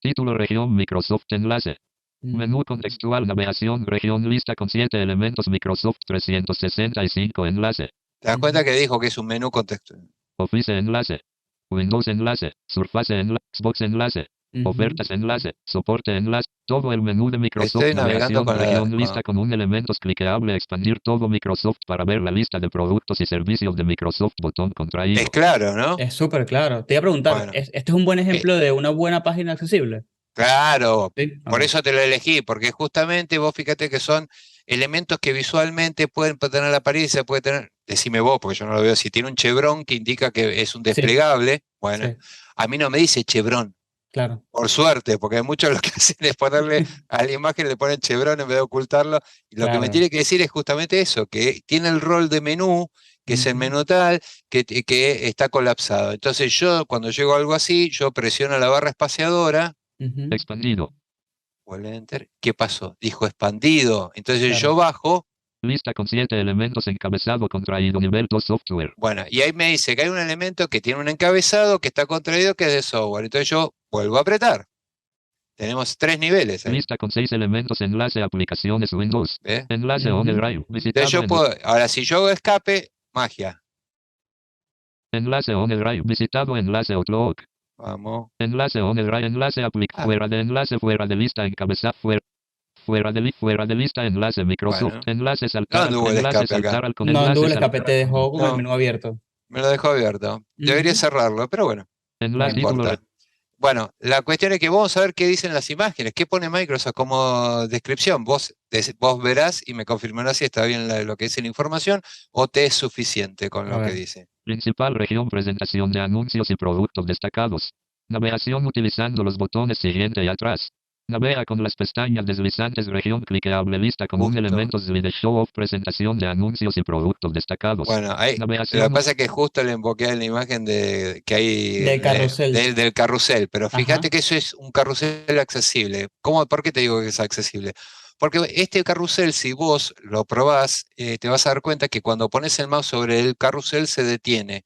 Título región Microsoft enlace. Menú contextual navegación región lista con 7 elementos Microsoft 365 enlace. ¿Te das cuenta que dijo que es un menú contextual? Office enlace. Windows enlace. Surface enlace. Xbox enlace. Ujú. Ofertas enlace. Soporte enlace. Todo el menú de Microsoft Estoy navegando navegación con la... región lista con un elementos cliqueable expandir todo Microsoft para ver la lista de productos y servicios de Microsoft botón Es contraído. claro, ¿no? Es súper claro. Te iba a preguntar, Bueno, ¿este es un buen eh, ejemplo de una buena página accesible? claro, Sí. por Ok. eso te lo elegí, porque justamente vos fíjate que son elementos que visualmente pueden tener la apariencia, puede tener, decime vos, porque yo no lo veo, si tiene un chevron que indica que es un Sí, desplegable, bueno, sí, a mí no me dice chevron, claro. por suerte, porque muchos lo que hacen es ponerle a la imagen, le ponen chevron en vez de ocultarlo, y lo que me Claro. tiene que decir es justamente eso, que tiene el rol de menú, que es el Ujú, menú tal, que está colapsado. Entonces yo, cuando llego a algo así, yo presiono la barra espaciadora, ujú, Expandido. o el enter, ¿qué pasó? Dijo expandido. Entonces yo claro. bajo, Lista con 7 elementos encabezado contraído nivel 2 software. bueno, y ahí me dice que hay un elemento que tiene un encabezado que está contraído que es de software. Entonces yo vuelvo a apretar. Tenemos 3 niveles ahí. Lista con 6 elementos. Enlace aplicaciones Windows. ¿Ves? Enlace OneDrive. Entonces Visitable. yo puedo, ahora si yo hago escape, magia. Enlace OneDrive. Visitado. Enlace Outlook. Vamos. Enlace OneDrive. Enlace fuera de enlace. Fuera de lista. Encabezar. Fuera de lista. Enlace Microsoft. Bueno. Enlace saltar. No anduvo el Enlace escape acá. saltar al con No enlace anduvo el saltar escape, te dejó como el No. menú abierto. Me lo dejó abierto. Debería Ujú. cerrarlo, pero bueno, no Enlace título. importa. Bueno, la cuestión es que vamos a ver qué dicen las imágenes, qué pone Microsoft como descripción. Vos verás y me confirmarás si está bien lo que dice la información o te es suficiente con A lo que ver. dice. Principal región. Presentación de anuncios y productos destacados. Navegación utilizando los botones siguiente y atrás. Navega con las pestañas deslizantes. Región cliqueable. Lista con un Justo. elemento de show of. Presentación de anuncios y productos destacados. Bueno, ahí, lo Navegación. que pasa es que justo le invoqué en la imagen que hay Del carrusel. del carrusel, pero fíjate Ajá. que eso es un carrusel accesible. ¿Por qué te digo que es accesible? Porque este carrusel, si vos lo probás, te vas a dar cuenta que cuando pones el mouse sobre el carrusel se detiene.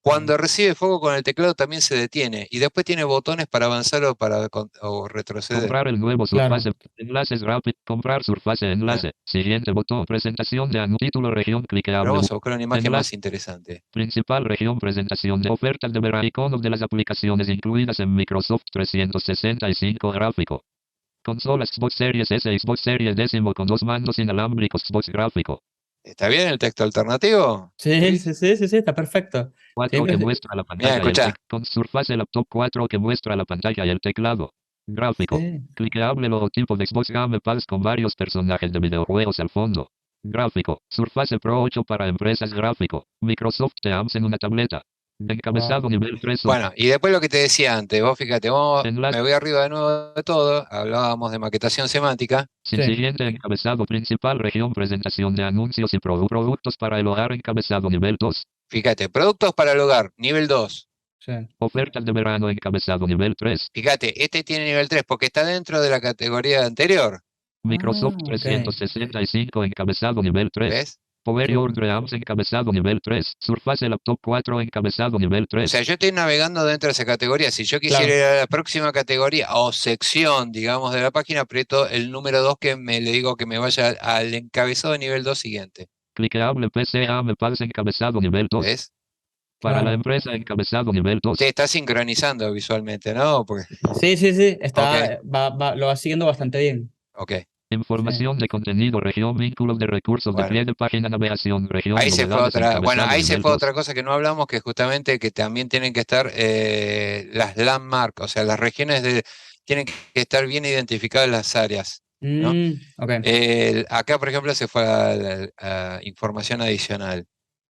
Cuando recibe fuego con el teclado también se detiene. Y después tiene botones para avanzar o retroceder. Comprar el nuevo Claro. Surface. Enlaces rápido. Comprar Surface. Enlace. Siguiente botón. Presentación de título. Región Pero cliqueable. vamos a buscar una imagen Enlace. más interesante. Principal región. Presentación de ofertas de verano. Iconos de las aplicaciones incluidas en Microsoft 365 gráfico. Consolas Xbox Series S, Xbox Series décimo con 2 mandos inalámbricos, Xbox gráfico. ¿Está bien el texto alternativo? Sí, está perfecto. 4 Siempre que se- muestra la Mira, pantalla y el escucha. con Surface Laptop 4 que muestra la pantalla y el teclado. Gráfico. Sí. Cliqueable logotipo de Xbox Game Pass con varios personajes de videojuegos al fondo. Gráfico. Surface Pro 8 para empresas gráfico. Microsoft Teams en una tableta. Encabezado nivel 3. Bueno, y después lo que te decía antes, vos fíjate, Enlace. me voy arriba de nuevo de todo, hablábamos de maquetación semántica. Sin Sí. siguiente encabezado principal región presentación de anuncios y productos para el hogar encabezado nivel 2. Fíjate, productos para el hogar, nivel 2. Sí. Ofertas de verano encabezado nivel 3. Fíjate, este tiene nivel 3 porque está dentro de la categoría anterior. Microsoft ok. 365 encabezado nivel 3. ¿Ves? Power Qué Your bueno. Dreams encabezado nivel 3. Surface Laptop 4 encabezado nivel O 3. sea, yo estoy navegando dentro de esa categoría. Si yo quisiera Claro. ir a la próxima categoría o sección, digamos, de la página, aprieto el número 2 que le digo que me vaya al encabezado de nivel 2 siguiente. Cliqueable PC Game Pass encabezado nivel 2. ¿Ves? Para la Claro. empresa encabezado nivel 2. Te está sincronizando visualmente, ¿no? Porque, Sí, está, lo va siguiendo bastante bien. ok. Información de contenido, región, vínculos de recursos de Bueno. pie de página, navegación, región, Ahí se fue novedades, otra, bueno, encabezado ahí se nivel fue 2. otra cosa que no hablamos, que justamente que también tienen que estar las landmarks, o sea, las regiones tienen que estar bien identificadas las áreas. ¿no? Ok. Acá, por ejemplo, se fue a información adicional,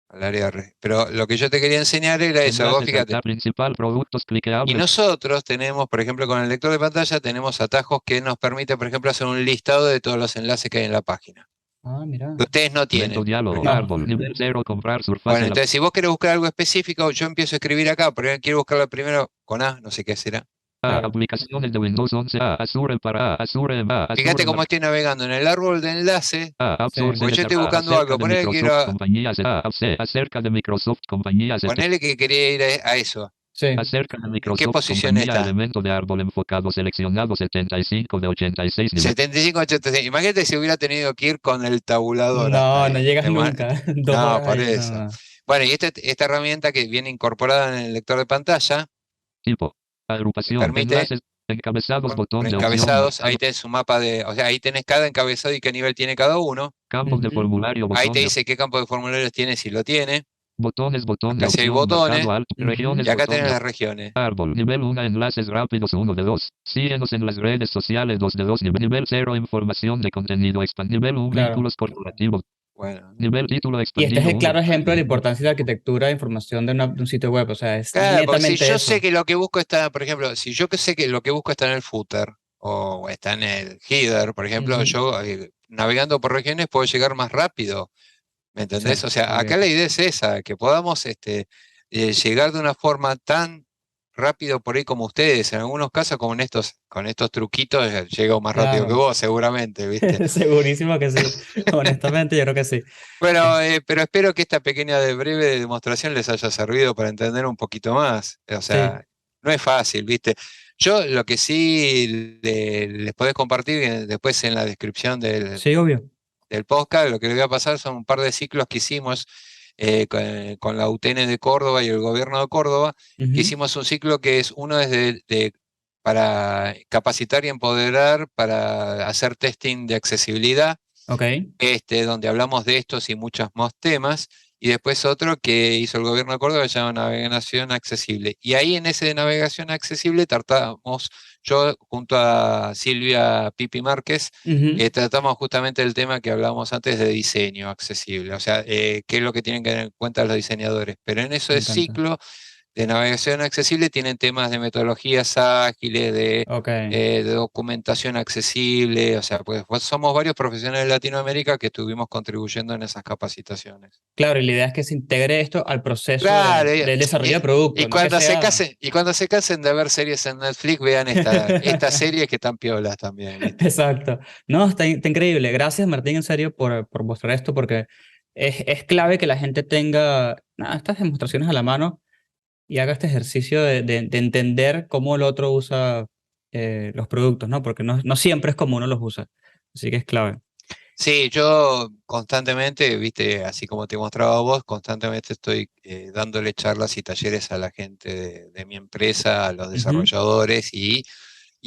al área pero lo que yo te quería enseñar era eso, vos Enlace fíjate. saltar principal, productos Y cliqueables. nosotros tenemos, por ejemplo, con el lector de pantalla, tenemos atajos que nos permiten, por ejemplo, hacer un listado de todos los enlaces que hay en la página. Ah, mira. Que ustedes no Evento tienen. diálogo, No. árbol, nivel 0, comprar, Surface. Bueno, entonces si vos querés buscar algo específico, yo empiezo a escribir acá, pero quiero buscarlo primero con A, no sé qué será. Claro. Aplicaciones de Windows 11 A, Azure para A, Azure en A, Azure Fíjate en cómo estoy navegando en el árbol de enlace. App Sí. Source Porque yo de estoy A, buscando acerca algo, de ponele que Microsoft, quiero- compañías acerca de Microsoft, compañías Ponele que quería ir a eso. Sí. acerca de Microsoft, posición compañía, está? elemento de árbol enfocado seleccionado 75 de 86 nivel. 75, 86. Imagínate si hubiera tenido que ir con el tabulador. No, hasta ahí. no llegas Te ma- nunca. 2 No, horas por ahí, eso. no. Bueno, y esta herramienta que viene incorporada en el lector de pantalla, Tipo, agrupación, permite enlaces, encabezados, botón de opción, encabezados, marcado, ahí tenés su mapa o sea, ahí tenés cada encabezado y qué nivel tiene cada uno. campos de Ujú. formulario, Ahí botón te de dice qué campo de formularios tiene, si lo tiene. botones, botón de Acá sí hay opción, botones. marcado alto, Ujú. regiones, Y acá botón tenés de las regiones. árbol, nivel 1, enlaces rápidos 1 de 2. Síguenos en las redes sociales 2 de 2, nivel 0, información de contenido expandido, nivel 1, Claro. vínculos corporativos, Bueno. nivel título Y expandido. este es el 1. claro ejemplo de la importancia de la arquitectura de información de un sitio web. O sea, es Claro, porque si netamente yo eso. sé que lo que busco está, por ejemplo, si yo que sé que lo que busco está en el footer o está en el header, por ejemplo, Ujú. yo navegando por regiones puedo llegar más rápido. ¿Me entendés? Sí, O sea, acá ok. la idea es esa, que podamos llegar de una forma tan rápido por ahí como ustedes. En algunos casos, como con estos truquitos, llego más rápido que Claro. vos, seguramente, ¿viste? Segurísimo que sí. Honestamente, yo creo que sí. Pero espero que esta pequeña breve demostración les haya servido para entender un poquito más. O sea, no es fácil, ¿viste? Yo lo que sí les podés compartir después en la descripción Sí, obvio. del podcast, lo que le voy a pasar son un par de ciclos que hicimos con la UTN de Córdoba y el gobierno de Córdoba, que Ujú. hicimos un ciclo que es uno es para capacitar y empoderar, para hacer testing de accesibilidad, Ok, donde hablamos de estos y muchos más temas, y después otro que hizo el gobierno de Córdoba, que se llama Navegación Accesible. Y ahí en ese de Navegación Accesible tratamos, yo junto a Silvia Pipi Márquez, ujú. tratamos justamente el tema que hablábamos antes de diseño accesible, o sea, qué es lo que tienen que tener en cuenta los diseñadores. Pero en Me ese encanta. ciclo de navegación accesible tienen temas de metodologías ágiles, Ok. de documentación accesible, o sea, pues somos varios profesionales de Latinoamérica que estuvimos contribuyendo en esas capacitaciones. Claro, y la idea es que se integre esto al proceso Claro, del desarrollo de y producto, no que cuando se sea... casen, y cuando se casen de ver series en Netflix, vean estas series que están piolas también, ¿viste? Exacto. No, está increíble. Gracias, Martín, en serio, por mostrar esto, porque es clave que la gente tenga nada, estas demostraciones a la mano y haga este ejercicio de entender cómo el otro usa los productos, ¿no? Porque no siempre es como uno los usa. Así que es clave. Sí, yo constantemente, viste, así como te mostraba vos, constantemente estoy dándole charlas y talleres a la gente de mi empresa, a los Ujú. desarrolladores y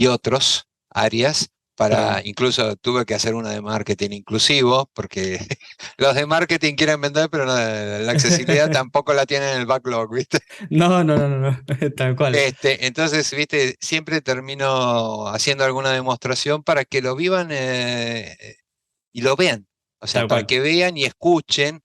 otros áreas. Para, Claro. incluso tuve que hacer una de marketing inclusivo, porque los de marketing quieren vender, pero la accesibilidad tampoco la tienen en el backlog, ¿viste? No. Tal cual. Entonces, viste, siempre termino haciendo alguna demostración para que lo vivan y lo vean. O sea, Tal para cual. que vean y escuchen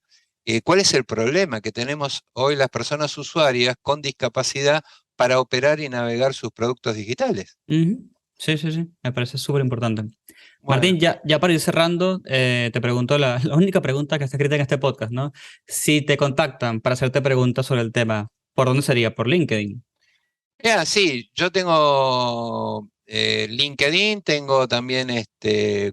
cuál es el problema que tenemos hoy las personas usuarias con discapacidad para operar y navegar sus productos digitales. Ujú. Sí. Me parece súper importante. Martín, Bueno, ya para ir cerrando, te pregunto la única pregunta que está escrita en este podcast, ¿no? Si te contactan para hacerte preguntas sobre el tema, ¿por dónde sería? ¿Por LinkedIn? sí, yo tengo LinkedIn, tengo también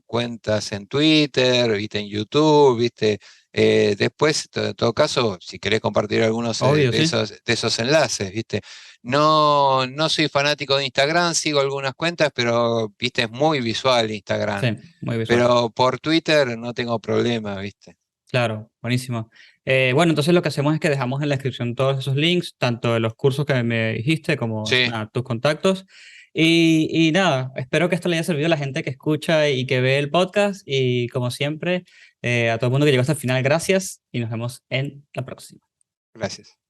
cuentas en Twitter, viste, en YouTube, viste. Después, en todo caso, si querés compartir algunos Obvio, sí. de esos enlaces, viste. No soy fanático de Instagram, sigo algunas cuentas, pero viste, es muy visual Instagram. Sí, muy visual. Pero por Twitter no tengo problema, viste. Claro, buenísimo. Bueno, entonces lo que hacemos es que dejamos en la descripción todos esos links, tanto de los cursos que me dijiste como Sí, nada, tus contactos. Y nada, espero que esto le haya servido a la gente que escucha y que ve el podcast. Y como siempre, a todo el mundo que llegó hasta el final, gracias y nos vemos en la próxima. gracias.